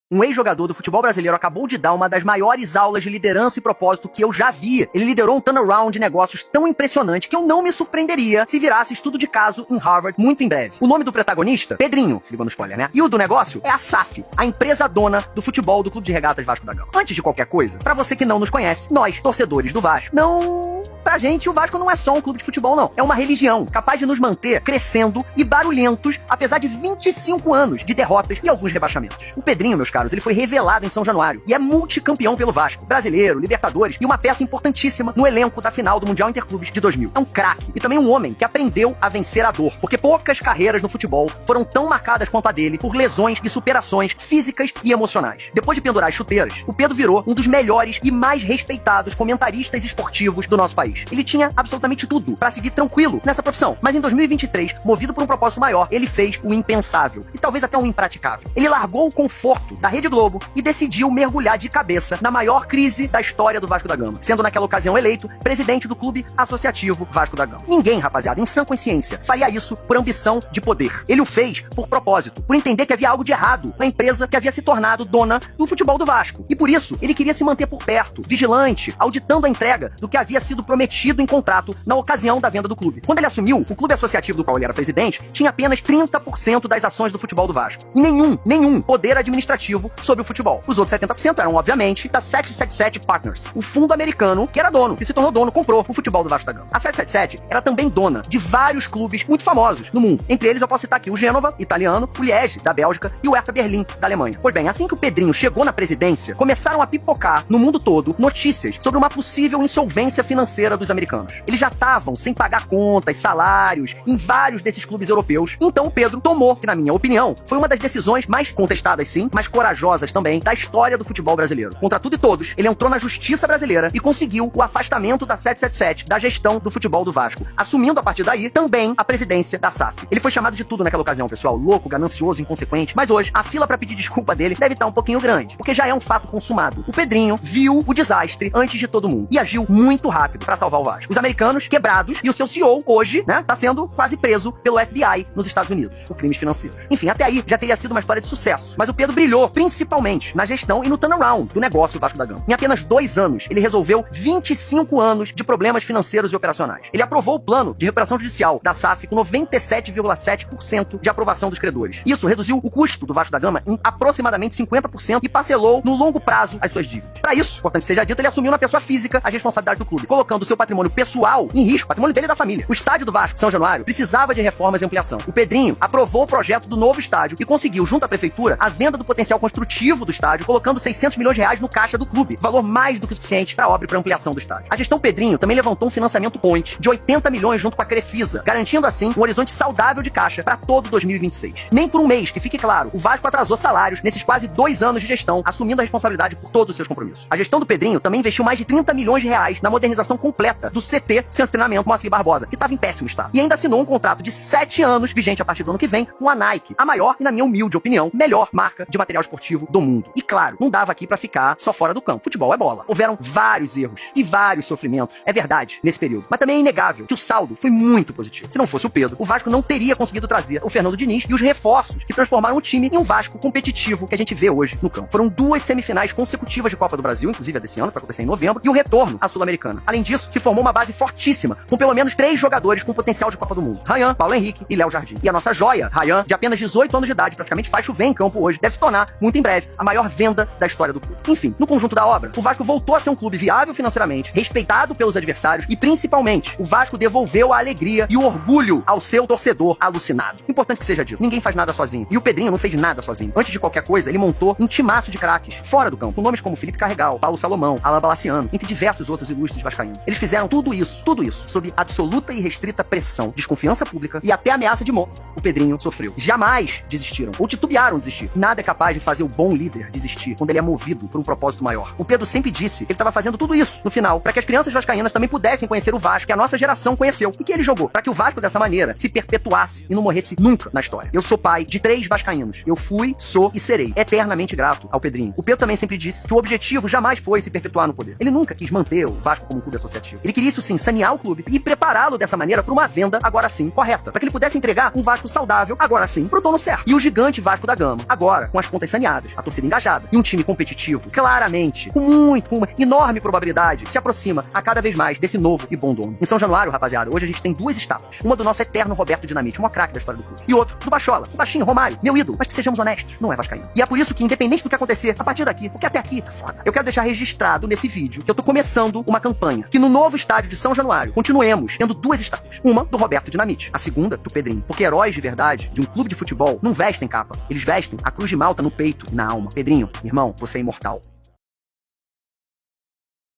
Um ex-jogador do futebol brasileiro acabou de dar uma das maiores aulas de liderança e propósito que eu já vi. Ele liderou um turnaround de negócios tão impressionante que eu não me surpreenderia se virasse estudo de caso em Harvard muito em breve. O nome do protagonista? Pedrinho, se ligou no spoiler, né? E o do negócio é a SAF, a empresa dona do futebol do Clube de Regatas Vasco da Gama. Antes de qualquer coisa, pra você que não nos conhece, nós, torcedores do Vasco, pra gente, o Vasco não é só um clube de futebol, não. É uma religião, capaz de nos manter crescendo e barulhentos, apesar de 25 anos de derrotas e alguns rebaixamentos. O Pedrinho, meus caros, ele foi revelado em São Januário e é multicampeão pelo Vasco. Brasileiro, Libertadores e uma peça importantíssima no elenco da final do Mundial Interclubes de 2000. É um craque e também um homem que aprendeu a vencer a dor, porque poucas carreiras no futebol foram tão marcadas quanto a dele por lesões e superações físicas e emocionais. Depois de pendurar as chuteiras, o Pedro virou um dos melhores e mais respeitados comentaristas esportivos do nosso país. Ele tinha absolutamente tudo pra seguir tranquilo nessa profissão. Mas em 2023, movido por um propósito maior, ele fez o impensável e talvez até o impraticável. Ele largou o conforto da Rede Globo e decidiu mergulhar de cabeça na maior crise da história do Vasco da Gama, sendo naquela ocasião eleito presidente do Clube Associativo Vasco da Gama. Ninguém, rapaziada, em sã consciência, faria isso por ambição de poder. Ele o fez por propósito, por entender que havia algo de errado na empresa que havia se tornado dona do futebol do Vasco. E por isso, ele queria se manter por perto, vigilante, auditando a entrega do que havia sido prometido em contrato na ocasião da venda do clube. Quando ele assumiu, o clube associativo do qual ele era presidente tinha apenas 30% das ações do futebol do Vasco. E nenhum poder administrativo sobre o futebol. Os outros 70% eram, obviamente, da 777 Partners, o fundo americano que era dono, que se tornou dono, comprou o futebol do Vasco da Gama. A 777 era também dona de vários clubes muito famosos no mundo. Entre eles eu posso citar aqui o Gênova, italiano, o Liège, da Bélgica, e o Hertha Berlim, da Alemanha. Pois bem, assim que o Pedrinho chegou na presidência, começaram a pipocar no mundo todo notícias sobre uma possível insolvência financeira dos americanos. Eles já estavam sem pagar contas, salários em vários desses clubes europeus. Então o Pedro tomou, que na minha opinião, foi uma das decisões mais contestadas sim, mas corajosas também, da história do futebol brasileiro. Contra tudo e todos, ele entrou na justiça brasileira e conseguiu o afastamento da 777 da gestão do futebol do Vasco, assumindo a partir daí também a presidência da SAF. Ele foi chamado de tudo naquela ocasião, pessoal, louco, ganancioso, inconsequente, mas hoje a fila pra pedir desculpa dele deve estar um pouquinho grande, porque já é um fato consumado. O Pedrinho viu o desastre antes de todo mundo e agiu muito rápido pra salvar o Vasco. Os americanos quebrados e o seu CEO hoje, né, tá sendo quase preso pelo FBI nos Estados Unidos por crimes financeiros. Enfim, até aí já teria sido uma história de sucesso, mas o Pedro brilhou principalmente na gestão e no turnaround do negócio Vasco da Gama. Em apenas 2 anos, ele resolveu 25 anos de problemas financeiros e operacionais. Ele aprovou o plano de recuperação judicial da SAF com 97,7% de aprovação dos credores. Isso reduziu o custo do Vasco da Gama em aproximadamente 50% e parcelou no longo prazo as suas dívidas. Para isso, importante seja dito, ele assumiu na pessoa física a responsabilidade do clube, colocando o seu patrimônio pessoal em risco, patrimônio dele e da família. O estádio do Vasco, São Januário, precisava de reformas e ampliação. O Pedrinho aprovou o projeto do novo estádio e conseguiu, junto à prefeitura, a venda do potencial construtivo do estádio, colocando 600 milhões de reais no caixa do clube, valor mais do que suficiente para a obra e para ampliação do estádio. A gestão Pedrinho também levantou um financiamento point de 80 milhões junto com a Crefisa, garantindo assim um horizonte saudável de caixa para todo 2026. Nem por um mês, que fique claro, o Vasco atrasou salários nesses quase 2 anos de gestão, assumindo a responsabilidade por todos os seus compromissos. A gestão do Pedrinho também investiu mais de 30 milhões de reais na modernização completa do CT, Centro de Treinamento Moacir Barbosa, que estava em péssimo estado. E ainda assinou um contrato de 7 anos, vigente a partir do ano que vem, com a Nike, a maior e, na minha humilde opinião, melhor marca de material esportivo do mundo. E claro, não dava aqui pra ficar só fora do campo. Futebol é bola. Houveram vários erros e vários sofrimentos, é verdade, nesse período. Mas também é inegável que o saldo foi muito positivo. Se não fosse o Pedro, o Vasco não teria conseguido trazer o Fernando Diniz e os reforços que transformaram o time em um Vasco competitivo que a gente vê hoje no campo. Foram 2 semifinais consecutivas de Copa do Brasil, inclusive a desse ano, que vai acontecer em novembro, e o retorno à Sul-Americana. Além disso, se formou uma base fortíssima, com pelo menos 3 jogadores com potencial de Copa do Mundo. Ryan, Paulo Henrique e Léo Jardim. E a nossa joia, Ryan, de apenas 18 anos de idade, praticamente faz chover em campo hoje, deve se tornar, muito em breve, a maior venda da história do clube. Enfim, no conjunto da obra, o Vasco voltou a ser um clube viável financeiramente, respeitado pelos adversários e, principalmente, o Vasco devolveu a alegria e o orgulho ao seu torcedor alucinado. Importante que seja dito, ninguém faz nada sozinho. E o Pedrinho não fez nada sozinho. Antes de qualquer coisa, ele montou um timaço de craques, fora do campo, com nomes como Felipe Carregal, Paulo Salomão, Alan Balaciano, entre diversos outros ilustres vascaínos. Eles fizeram tudo isso, sob absoluta e restrita pressão, desconfiança pública e até ameaça de morte. O Pedrinho sofreu. Jamais desistiram, ou titubearam desistir. Nada é capaz de fazer o bom líder desistir quando ele é movido por um propósito maior. O Pedro sempre disse que ele estava fazendo tudo isso, no final, para que as crianças vascaínas também pudessem conhecer o Vasco que a nossa geração conheceu e que ele jogou, para que o Vasco dessa maneira se perpetuasse e não morresse nunca na história. Eu sou pai de 3 vascaínos. Eu fui, sou e serei eternamente grato ao Pedrinho. O Pedro também sempre disse que o objetivo objetivo jamais foi se perpetuar no poder. Ele nunca quis manter o Vasco como um clube associativo. Ele queria, isso sim, sanear o clube e prepará-lo dessa maneira para uma venda, agora sim, correta. Para que ele pudesse entregar um Vasco saudável, agora sim, pro dono certo. E o gigante Vasco da Gama, agora, com as contas saneadas, a torcida engajada e um time competitivo, claramente, com uma enorme probabilidade, se aproxima a cada vez mais desse novo e bom dono. Em São Januário, rapaziada, hoje a gente tem duas estátuas. Uma do nosso eterno Roberto Dinamite, o maior craque da história do clube. E outro do Bachola, o baixinho, Romário, meu ídolo. Mas que sejamos honestos, não é vascaíno. E é por isso que, independente do que acontecer, a partir daqui, porque até aqui tá foda, eu quero deixar registrado nesse vídeo que eu tô começando uma campanha que no novo estádio de São Januário continuemos tendo duas estátuas. Uma do Roberto Dinamite, a segunda do Pedrinho. Porque heróis de verdade de um clube de futebol não vestem capa. Eles vestem a cruz de Malta no peito e na alma. Pedrinho, irmão, você é imortal.